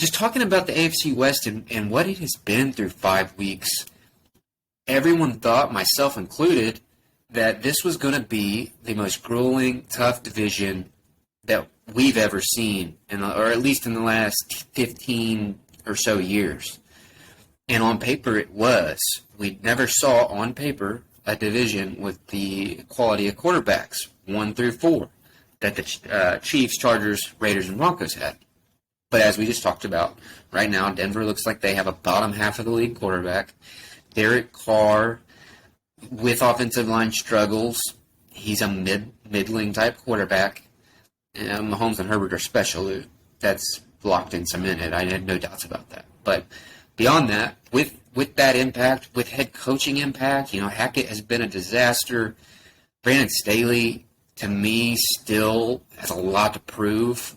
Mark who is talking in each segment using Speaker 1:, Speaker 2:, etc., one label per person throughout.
Speaker 1: just talking about the AFC West and what it has been through 5 weeks, everyone thought, myself included, that this was going to be the most grueling, tough division that we've ever seen, or at least in the last 15 or so years. And on paper it was. We never saw on paper a division with the quality of quarterbacks, 1 through 4, that the Chiefs, Chargers, Raiders, and Broncos had. But as we just talked about, right now Denver looks like they have a bottom half of the league quarterback. Derek Carr, with offensive line struggles, he's a middling type quarterback. Mahomes and Herbert are special. That's locked and cemented. I had no doubts about that. But beyond that, with that impact, with head coaching impact, Hackett has been a disaster. Brandon Staley, to me, still has a lot to prove.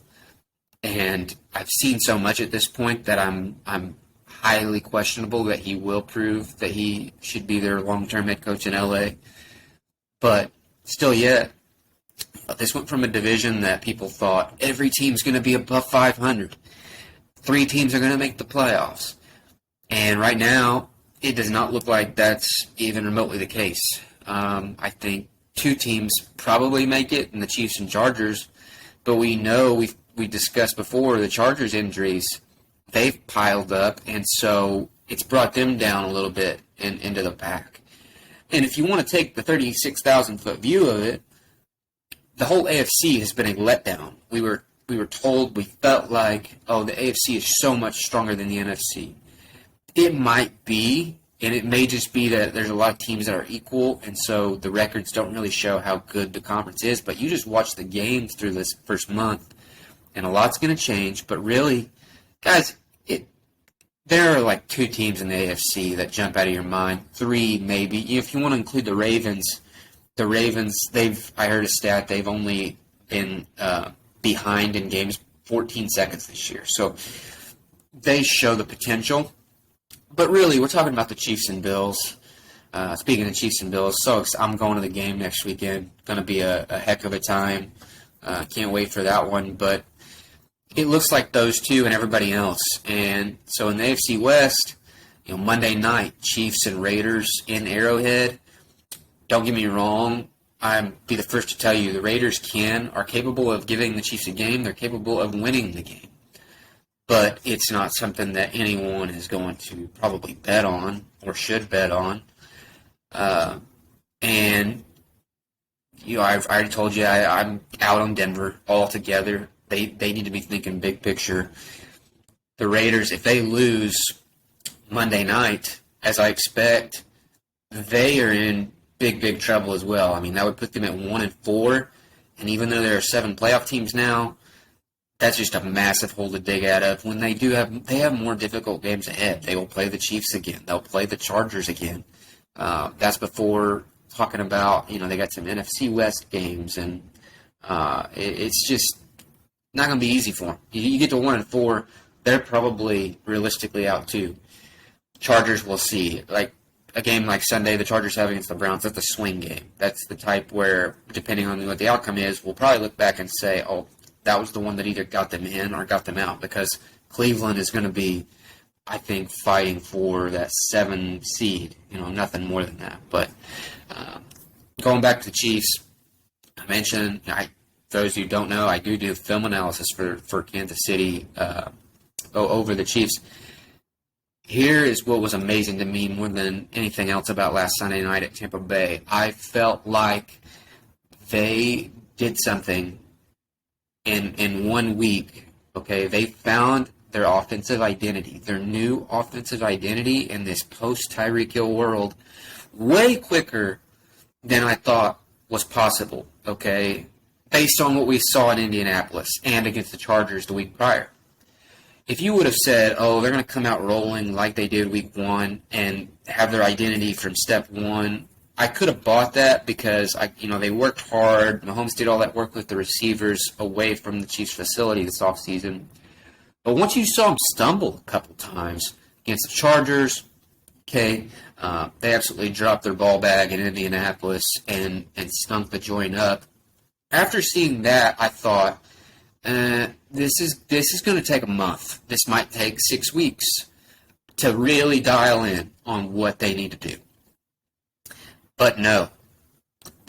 Speaker 1: And I've seen so much at this point that I'm highly questionable that he will prove that he should be their long-term head coach in LA. But still yet, this went from a division that people thought every team's going to be above 500. 3 teams are going to make the playoffs. And right now, it does not look like that's even remotely the case. I think 2 teams probably make it, in the Chiefs and Chargers. But we know, we discussed before, the Chargers' injuries, they've piled up, and so it's brought them down a little bit into the pack. And if you want to take the 36,000-foot view of it, the whole AFC has been a letdown. We were told, we felt like, the AFC is so much stronger than the NFC. It might be, and it may just be that there's a lot of teams that are equal, and so the records don't really show how good the conference is. But you just watch the games through this first month, and a lot's going to change. But really, guys, there are like 2 teams in the AFC that jump out of your mind. 3 maybe. If you want to include the Ravens, I heard a stat, they've only been behind in games 14 seconds this year. So they show the potential. But really, we're talking about the Chiefs and Bills. Speaking of Chiefs and Bills, I'm going to the game next weekend. Going to be a heck of a time. Can't wait for that one. But it looks like those 2 and everybody else. And so in the AFC West, Monday night, Chiefs and Raiders in Arrowhead. Don't get me wrong. I'd be the first to tell you the Raiders are capable of giving the Chiefs a game. They're capable of winning the game. But it's not something that anyone is going to probably bet on or should bet on. And, I've already told you I'm out on Denver altogether. They need to be thinking big picture. The Raiders, if they lose Monday night, as I expect, they are in big trouble as well. I mean, that would put them at 1-4. And even though there are 7 playoff teams now, that's just a massive hole to dig out of. When they have more difficult games ahead. They will play the Chiefs again. They'll play the Chargers again. That's before talking about, they got some NFC West games, and it's just not going to be easy for them. You get to 1-4, they're probably realistically out too. Chargers, we'll see. Like a game like Sunday, the Chargers have against the Browns, that's a swing game. That's the type where, depending on what the outcome is, we'll probably look back and say, that was the one that either got them in or got them out, because Cleveland is going to be, I think, fighting for that 7 seed. Nothing more than that. But going back to the Chiefs, I mentioned, for those who don't know, I do film analysis for Kansas City over the Chiefs. Here is what was amazing to me more than anything else about last Sunday night at Tampa Bay. I felt like they did something in 1 week. Okay, they found their offensive identity, their new offensive identity in this post-Tyreek Hill world way quicker than I thought was possible, okay, based on what we saw in Indianapolis and against the Chargers the week prior. If you would have said, they're going to come out rolling like they did week 1 and have their identity from step 1, I could have bought that because they worked hard. Mahomes did all that work with the receivers away from the Chiefs facility this offseason. But once you saw him stumble a couple times against the Chargers, they absolutely dropped their ball bag in Indianapolis and stunk the joint up. After seeing that, I thought, this is going to take a month. This might take 6 weeks to really dial in on what they need to do. But no,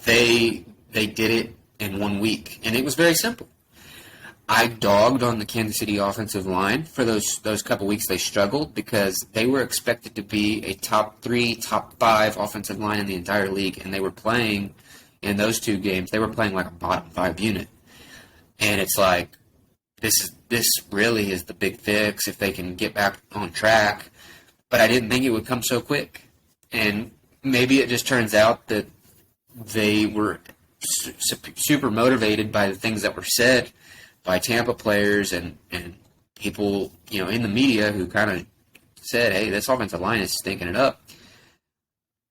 Speaker 1: they did it in 1 week, and it was very simple. I dogged on the Kansas City offensive line for those couple weeks they struggled because they were expected to be a top 3, top 5 offensive line in the entire league, and they were playing in those 2 games. They were playing like a bottom 5 unit, and it's like this really is the big fix if they can get back on track. But I didn't think it would come so quick, and maybe it just turns out that they were super motivated by the things that were said by Tampa players and people, in the media who kind of said, hey, this offensive line is stinking it up.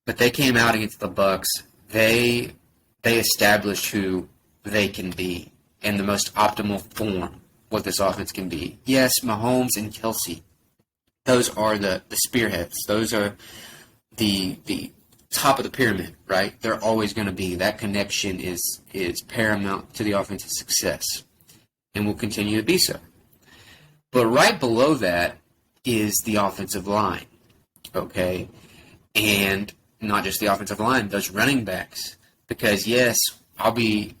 Speaker 1: But they came out against the Bucs. They established who they can be in the most optimal form, what this offense can be. Yes, Mahomes and Kelsey, those are the spearheads. Those are the top of the pyramid, right? They're always going to be. That connection is paramount to the offense's success and will continue to be so. But right below that is the offensive line, okay? And not just the offensive line, those running backs. Because, yes, I'll be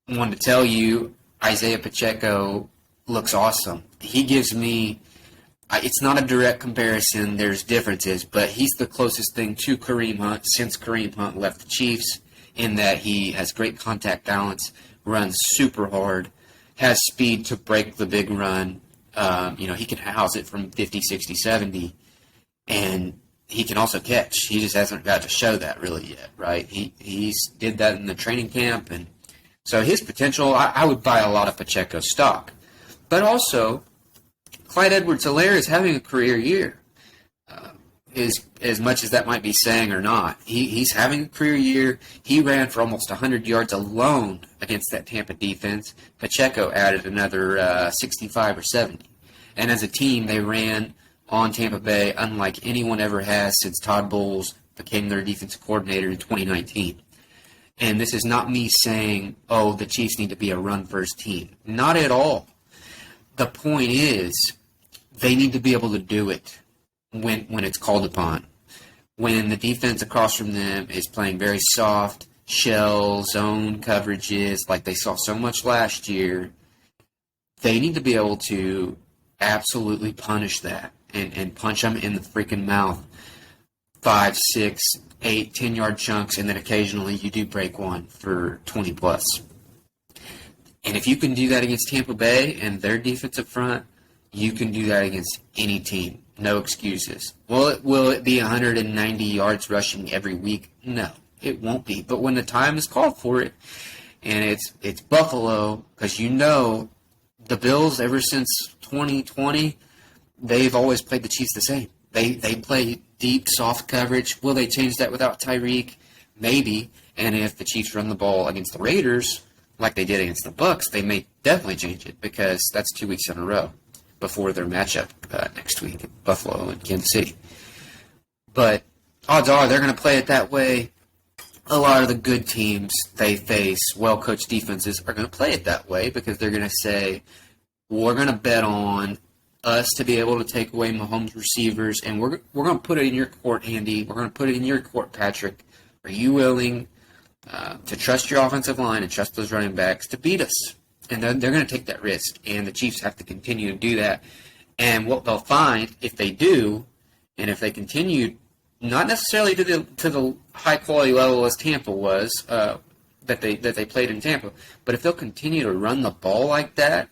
Speaker 1: one to tell you, Isaiah Pacheco looks awesome. He gives me, it's not a direct comparison, there's differences, but he's the closest thing to Kareem Hunt since Kareem Hunt left the Chiefs, in that he has great contact balance, runs super hard, has speed to break the big run. He can house it from 50, 60, 70, and he can also catch. He just hasn't got to show that really yet, right? He did that in the training camp, and so his potential, I would buy a lot of Pacheco stock. But also, Clyde Edwards-Helaire is having a career year. As much as that might be saying or not, he's having a career year. He ran for almost 100 yards alone against that Tampa defense. Pacheco added another 65 or 70. And as a team, they ran on Tampa Bay unlike anyone ever has since Todd Bowles became their defensive coordinator in 2019. And this is not me saying, oh, the Chiefs need to be a run-first team. Not at all. The point is, they need to be able to do it when it's called upon. When the defense across from them is playing very soft, shell, zone coverages, like they saw so much last year, they need to be able to absolutely punish that and punch them in the freaking mouth 5, 6, 8, 10-yard chunks, and then occasionally you do break one for 20 plus. And if you can do that against Tampa Bay and their defensive front, you can do that against any team. No excuses. Will it be 190 yards rushing every week? No, it won't be. But when the time is called for it, and it's Buffalo, because the Bills ever since 2020, they've always played the Chiefs the same. They play deep, soft coverage. Will they change that without Tyreek? Maybe. And if the Chiefs run the ball against the Raiders, like they did against the Bucs, they may definitely change it, because that's 2 weeks in a row before their matchup next week at Buffalo and Kansas City. But odds are they're going to play it that way. A lot of the good teams they face, well-coached defenses, are going to play it that way, because they're going to say, we're going to bet on us to be able to take away Mahomes' receivers, and we're going to put it in your court, Andy. We're going to put it in your court, Patrick. Are you willing to trust your offensive line and trust those running backs to beat us? And they're going to take that risk, and the Chiefs have to continue to do that. And what they'll find, if they do, and if they continue, not necessarily to the high quality level as Tampa was, that they played in Tampa, but if they'll continue to run the ball like that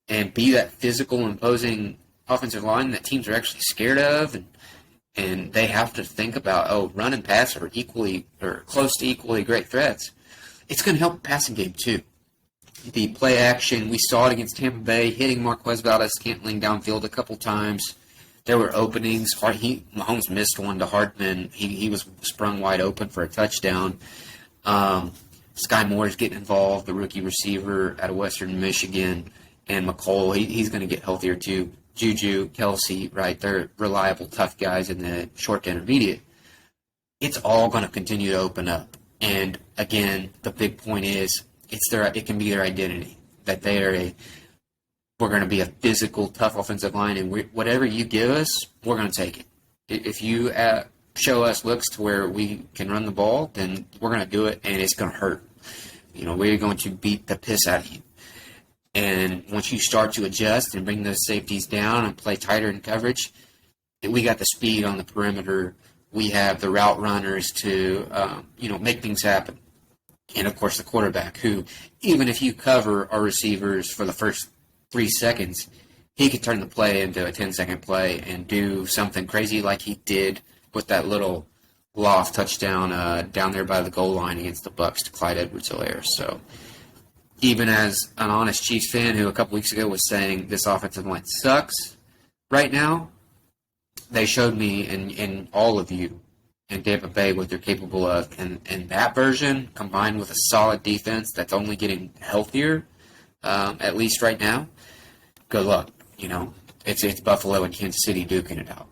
Speaker 1: and be that physical, imposing offensive line that teams are actually scared of, and they have to think about, run and pass are equally or close to equally great threats, it's going to help the passing game too. The play action, we saw it against Tampa Bay, hitting Marquez Valdes-Scantling downfield a couple times. There were openings. Mahomes missed one to Hardman. He was sprung wide open for a touchdown. Sky Moore is getting involved, the rookie receiver out of Western Michigan, and McCole, he's going to get healthier too. Juju, Kelsey, right? They're reliable, tough guys in the short to intermediate. It's all going to continue to open up. And again, the big point is, it can be their identity, that they are We're going to be a physical, tough offensive line, and whatever you give us, we're going to take it. If you show us looks to where we can run the ball, then we're going to do it, and it's going to hurt. We're going to beat the piss out of you. And once you start to adjust and bring those safeties down and play tighter in coverage, we got the speed on the perimeter. We have the route runners to, make things happen. And, of course, the quarterback who, even if you cover our receivers for the first 3 seconds, he could turn the play into a 10-second play and do something crazy like he did with that little loft touchdown down there by the goal line against the Bucs to Clyde Edwards-Helaire. So even as an honest Chiefs fan who a couple weeks ago was saying this offensive line sucks right now, they showed me and all of you in Tampa Bay what they're capable of. And that version, combined with a solid defense that's only getting healthier, at least right now, good luck. It's Buffalo and Kansas City duking it out.